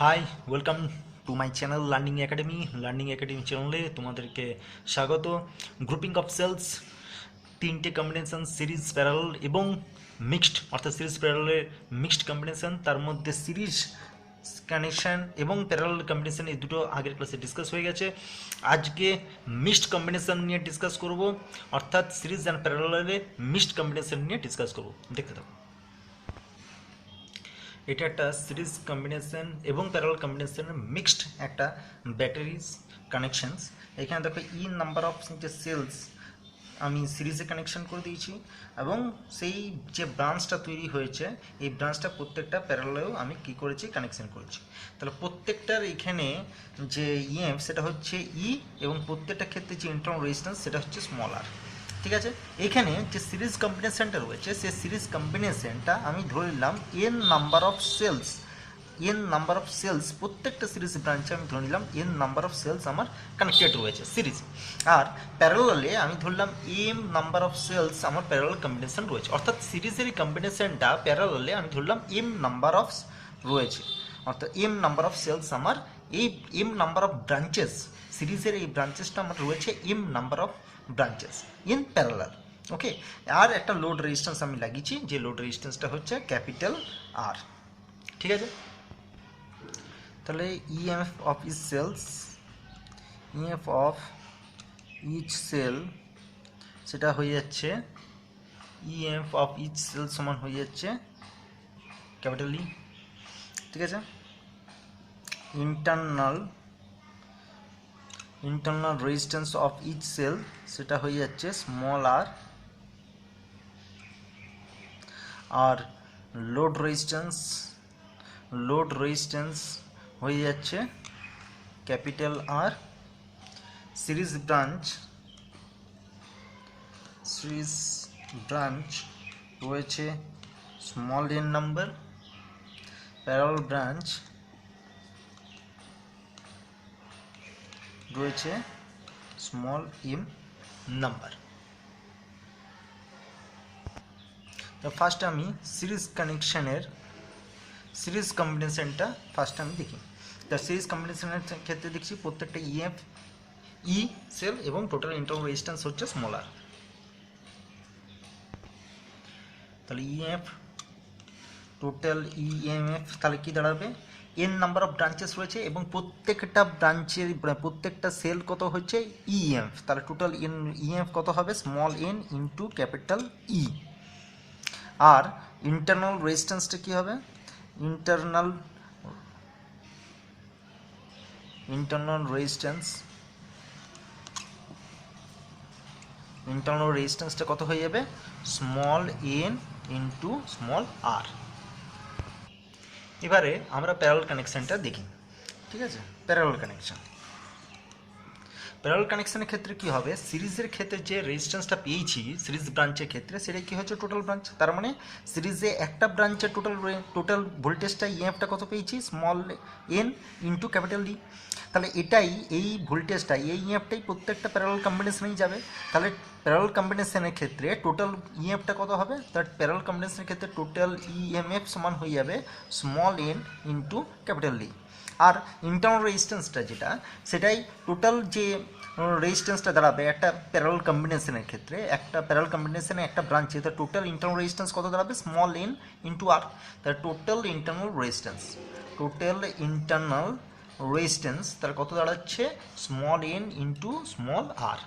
High, welcome to my channel learning academy চ্যানেলে তোমাদেরকে স্বাগত। গ্রুপিং অফ সেলস, তিনটে কম্বিনেশন, সিরিজ, প্যারালাল এবং মিক্সড, অর্থাৎ সিরিজ প্যারালালের মিক্সড কম্বিনেশন, তার মধ্যে সিরিজ কানেকশন এবং প্যারালাল কম্বিনেশন, এই দুটো আগের ক্লাসে ডিসকাস হয়ে গেছে। আজকে মিক্সড কম্বিনেশন নিয়ে ডিসকাস করব, অর্থাৎ সিরিজ অ্যান্ড প্যারালালের মিক্সড কম্বিনেশন নিয়ে ডিসকাস করব। দেখতে থাকো। এটা একটা সিরিজ কম্বিনেশন এবং প্যারালাল কম্বিনেশনের মিক্সড একটা ব্যাটারিজ কানেকশনস। এখানে দেখো নাম্বার অফ যে সেলস আমি সিরিজে কানেকশন করে দিয়েছি এবং সেই যে ব্রাঞ্চটা তৈরি হয়েছে এই ব্রাঞ্চটা প্রত্যেকটা প্যারালালেও আমি কি করেছি, কানেকশন করেছি। তাহলে প্রত্যেকটার এখানে যে ইএমএফ সেটা হচ্ছে এবং প্রত্যেকটা ক্ষেত্রে যে ইন্টারনাল রেজিস্ট্যান্স সেটা হচ্ছে স্মল আর। ঠিক আছে, এখানে যে সিরিজ কম্বিনেশনটা রয়েছে সেই সিরিজ কম্বিনেশনটা আমি ধরে নিলাম নাম্বার অফ সেলস প্রত্যেকটা সিরিজ ব্রাঞ্চে আমি ধরে নিলাম নাম্বার অফ সেলস আমার কানেক্টেড রয়েছে সিরিজ। আর প্যারালালে আমি ধরলাম নাম্বার অফ সেলস আমার প্যারালাল কম্বিনেশন রয়েছে, অর্থাৎ সিরিজের এই কম্বিনেশনটা প্যারালালে আমি ধরলাম নাম্বার অফ রয়েছে, অর্থাৎ নাম্বার অফ সেলস আমার নাম্বার অফ ব্রাঞ্চেস, সিরিজের এই ব্রাঞ্চেসটা আমার রয়েছে number of branches in parallel. Okay, আর একটা লোড রেজিস্ট্যান্স আমি লাগিয়েছি, যে লোড রেজিস্ট্যান্সটা হচ্ছে ক্যাপিটাল আর। ঠিক আছে, তাহলে ইএমএফ অফ ইচ সেল সেটা হয়ে যাচ্ছে ইএমএফ অফ ইচ সেল সমান হয়ে যাচ্ছে ক্যাপিটাল ই। ঠিক আছে, internal resistance of each cell সেটা হয়ে যাচ্ছে স্মল আর লোড রেজিস্ট্যান্স হয়ে যাচ্ছে ক্যাপিটাল আর। সিরিজ ব্রাঞ্চ রয়েছে small n number, parallel branch রয়েছে স্মল এম নাম্বার। তো ফার্স্ট আমি সিরিজ কম্বিনেশনটা ফার্স্ট আমি দেখি। তা সিরিজ কম্বিনেশনের ক্ষেত্রে দেখছি প্রত্যেকটা সেল এবং টোটাল ইন্টারনাল রেজিস্ট্যান্স হচ্ছে স্মল আর। তাহলে টোটাল ইএমএফ তাহলে কি দাঁড়াবে, নাম্বার অফ ব্রাঞ্চেস রয়েছে এবং প্রত্যেকটা সেল কত হচ্ছে ইএমএফ, তাহলে টোটাল ইএমএফ কত হবে, small n into capital E. আর ইন্টারনাল রেজিস্ট্যান্সটা কি হবে, ইন্টারনাল রেজিস্ট্যান্সটা কত হয়ে যাবে, small n into small r. এবারে আমরা প্যারালাল কানেকশনটা দেখি। ঠিক আছে, প্যারালাল কানেকশনের ক্ষেত্রে কি হবে, সিরিজের ক্ষেত্রে যে রেজিস্ট্যান্সটা পেয়েছি সিরিজ ব্রাঞ্চের ক্ষেত্রে সেটা কি হচ্ছে টোটাল ব্রাঞ্চ, তার মানে সিরিজে একটা ব্রাঞ্চের টোটাল ভোল্টেজটা ইএফটা কত পেয়েছি, small n into capital D. তাহলে এই ভোল্টেজটা ইএফটাই প্রত্যেকটা প্যারালাল কম্বিনেশনেই যাবে। তাহলে প্যারালাল কম্বিনেশনের ক্ষেত্রে টোটাল ইএফটা কত হবে, তার প্যারালাল কম্বিনেশনের ক্ষেত্রে টোটাল ইএমএফ সমান হয়ে যাবে small n into capital D. আর ইন্টারনাল রেজিস্ট্যান্সটা যেটা সেটাই টোটাল যে রেজিস্ট্যান্সটা দাঁড়াবে একটা প্যারালাল কম্বিনেশনের ক্ষেত্রে, একটা প্যারালাল কম্বিনেশনে একটা ব্রাঞ্চে, তার টোটাল ইন্টারনাল রেজিস্ট্যান্স কত দাঁড়াবে, স্মল এন ইন্টু আর। তার টোটাল ইন্টারনাল রেজিস্ট্যান্স তার কত দাঁড়াচ্ছে, small n into small r.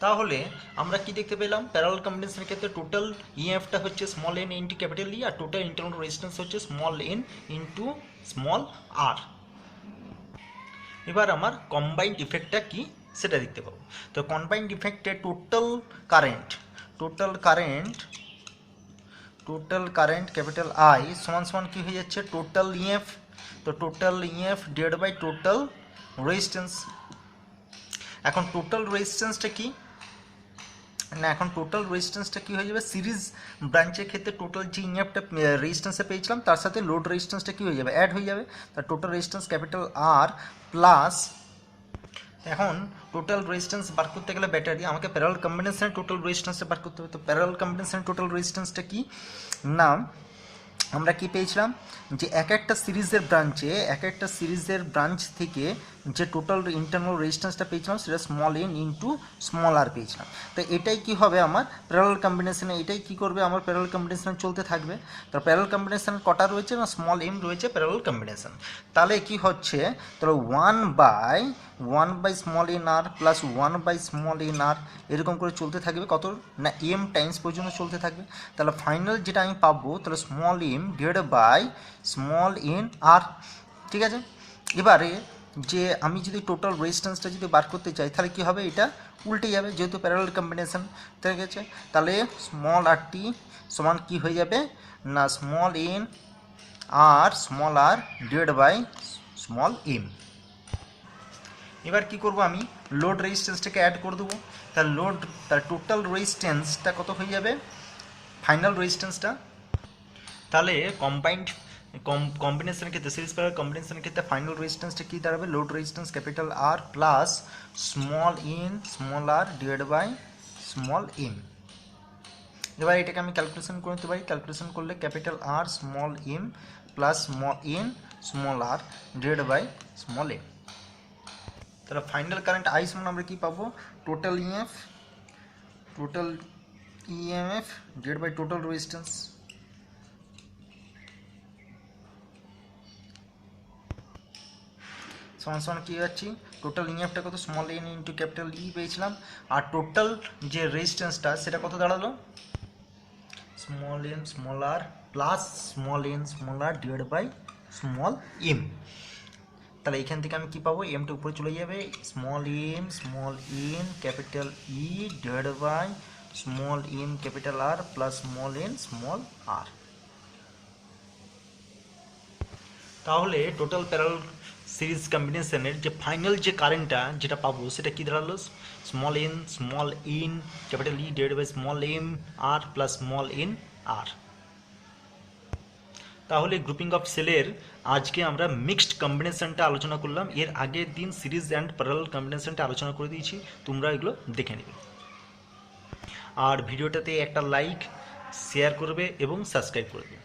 তাহলে আমরা কি দেখতে পেলাম, প্যারালাল কম্বিনেশনের ক্ষেত্রে টোটাল ইএফটা হচ্ছে small n into capital E আর টোটাল ইন্টারনাল রেজিস্ট্যান্স হচ্ছে small n into small r. এবার আমার কম্বাইন্ড ইফেক্টটা কি সেটা দেখতে পাবো। তো কম্বাইন্ড ইফেক্টে টোটাল কারেন্ট ক্যাপিটাল আই সমান সমান কি হয়ে যাচ্ছে, টোটাল ইএফ। তো total EF divide by total resistance. এখন টোটাল রেজিস্ট্যান্সটা কি না, এখন টোটাল রেজিস্ট্যান্সটা কি হয়ে যাবে, সিরিজ ব্রাঞ্চের ক্ষেত্রে টোটাল যে ইএফটা রেজিস্ট্যান্সে পেয়েছিলাম তার সাথে লোড রেজিস্ট্যান্সটা কি হয়ে যাবে, অ্যাড হয়ে যাবে। তার total resistance capital R plus, এখন টোটাল রেজিস্ট্যান্স বার করতে গেলে ব্যাটারি আমাকে প্যারালাল কম্বিনেশনের টোটাল রেজিস্ট্যান্সটা বার করতে হবে। তো প্যারালাল কম্বিনেশনের টোটাল রেজিস্ট্যান্সটা কি না, আমরা কি পেয়েছিলাম যে এক একটা সিরিজের ব্রাঞ্চ থেকে যে টোটাল ইন্টারনাল রেজিস্ট্যান্সটা পেয়েছিলাম সেটা স্মল এন ইন্টু স্মল আর পেয়েছিলাম। তো এটাই কি হবে আমার প্যারালাল কম্বিনেশনে, এটাই কি করবে আমার প্যারালাল কম্বিনেশন চলতে থাকবে। তো প্যারালাল কম্বিনেশন কটা রয়েছে না স্মল এম রয়েছে প্যারালাল কম্বিনেশন। তাহলে কি হচ্ছে, তাহলে one by small n r plus one by small n r এরকম করে চলতে থাকবে কত না এম টাইমস পর্যন্ত চলতে থাকবে। তাহলে ফাইনাল যেটা আমি পাবো তাহলে small m divided by small n r. ঠিক আছে, এবারে যে আমি যদি টোটাল রেজিস্ট্যান্সটা যদি বার করতে চাই তাহলে কি হবে, এটা উল্টে যাবে যেহেতু প্যারালাল কম্বিনেশন। ঠিক আছে, তাহলে স্মল আর টি সমান কি হয়ে যাবে না small r divide by small m. এবার কি করব, আমি লোড রেজিস্ট্যান্সটাকে অ্যাড করে দেবো। তার টোটাল রেজিস্ট্যান্সটা কত হয়ে যাবে ফাইনাল রেজিস্ট্যান্সটা। তাহলে কম্বিনেশনের ক্ষেত্রে সিরিজ প্যারালাল কম্বিনেশনের ক্ষেত্রে ফাইনাল রেজিস্ট্যান্সটা কি দাঁড়াবে, load resistance capital R plus small r divide by small m. এবার এটাকে আমি ক্যালকুলেশন করে নিতে পারি, ক্যালকুলেশন করলে capital R small m plus small r divide by small m. তাহলে ফাইনাল কারেন্ট আই সমান আমরা কি পাবো, total EMF divide by total resistance. সমান কি যাচ্ছি, টোটাল ইএমএফটা কত small n into capital E পেয়েছিলাম, আর টোটাল যে রেজিস্ট্যান্সটা সেটা কত দাঁড়ালো small N small r plus small r divide by small m. তাহলে এখান থেকে আমি কি পাবো, এমটা উপরে চলে যাবে, small n capital E divide by small n capital R plus small r. তাহলে টোটাল প্যারালাল সিরিজ কম্বিনেশনের যে ফাইনাল যে কারেন্টটা যেটা পাবো সেটা কি দাঁড়ালো, small n capital E divide by small m r plus small n r. তাহলে গ্রুপিং অফ সেলের আজকে আমরা মিক্সড কম্বিনেশনটা আলোচনা করলাম, এর আগের দিন সিরিজ অ্যান্ড প্যারালাল কম্বিনেশনটা আলোচনা করে দিয়েছি, তোমরা এগুলো দেখে নেবে। আর ভিডিওটাতে একটা লাইক শেয়ার করবে এবং সাবস্ক্রাইব করবে।